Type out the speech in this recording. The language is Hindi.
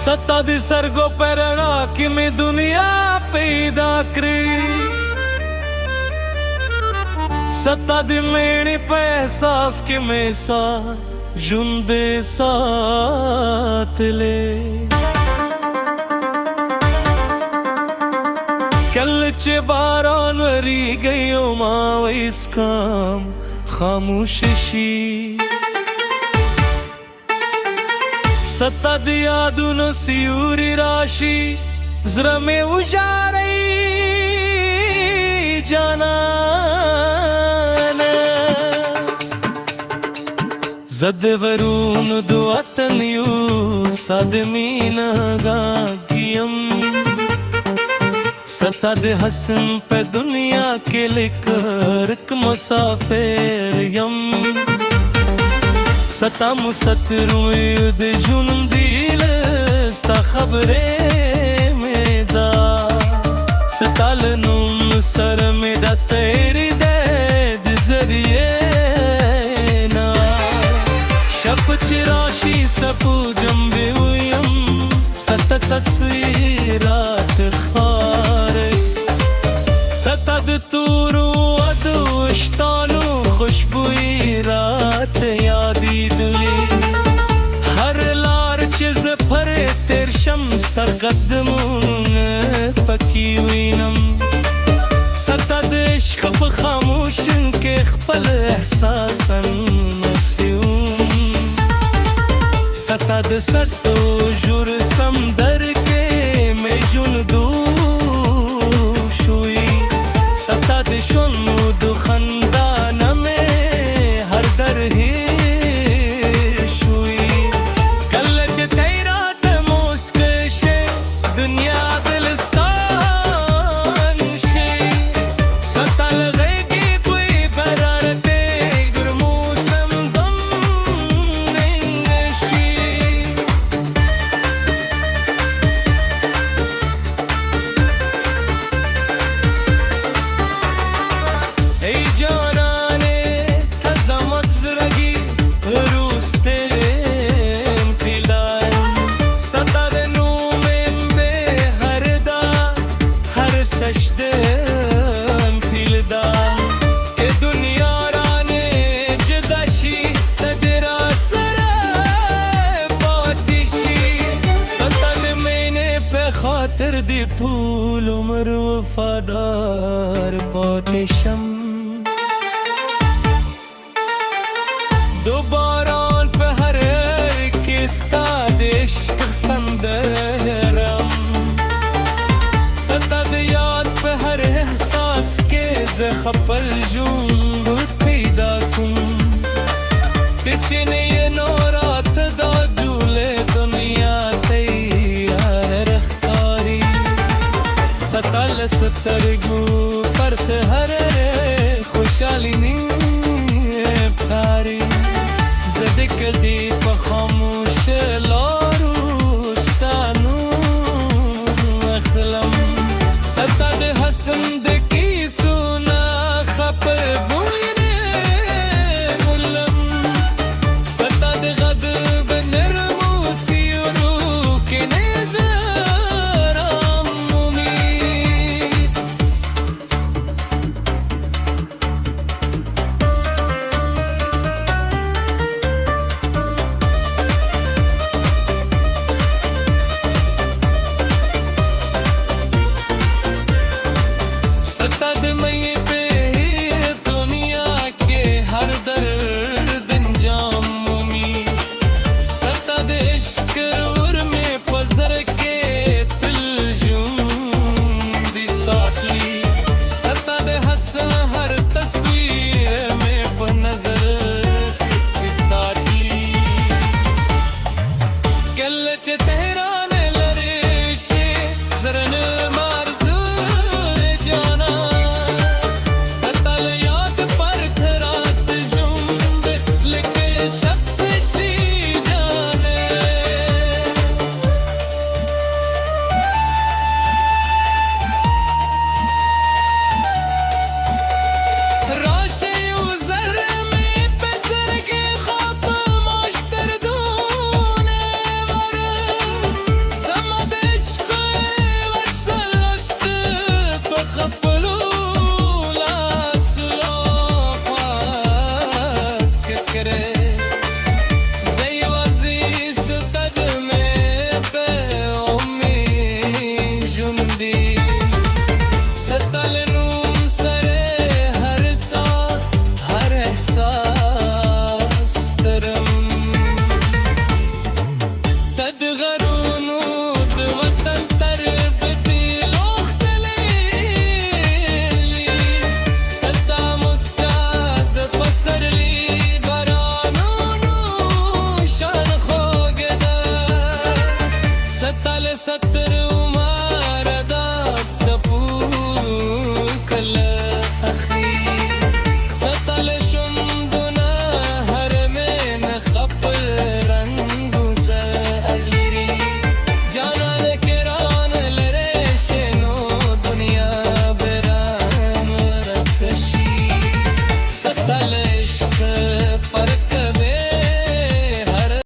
सत्ता दी सरगो पैरणा कि मैं दुनिया पैदा करी। सत्ता दी मेरी पे एहसास कि मैं सा जुंदे साथ ले। कल चे बारान वरी गई माँ इस काम खामोशी। सत्ता दिया दोनों सियूरी राशि जरा में उजारे जाना जद वरून दुआतन यू सदमीन गागियम। सत्ता दे हसन पे दुनिया के लिकर मुसाफिर यम। सत्ता मुसतरुद जुनम दिल sta खबरे में दा। सताल नुम सर में दा तेरी दे जरिए ना। शप चिराशी सपू जम्बे उयम सत तस्वीरात खारे। सतद तूरू अदुश्तानु खुशबुई रात यादी दुई। हर लार चीज फरे तेर शम्स तर कदमून पकी हुई नम। सतद इश्क खामोशन के खपल एहसासन मफ्यूम। सतद सतो जुर समदर के में जुन दू शुई। सतद शुन्मुद खंदान में हर दर ही शुई। कल्लच तेरा तमोस्क शे दुनिया दिलस्तान शे। सतल गई कोई बरारते गुरमू समझम नशी। खातिर दी फूल उम्र वफादार पोटेशम। दोबारा पे हर किस्ता देश संदरम। सतद याद पे हर एहसास के ज़खपल जुम्ब पैदा कुम। तिचने ये नौरात दा झूले दुनिया सतल सतरगू परत हर खुशाली नी भारी। ज़दिक दी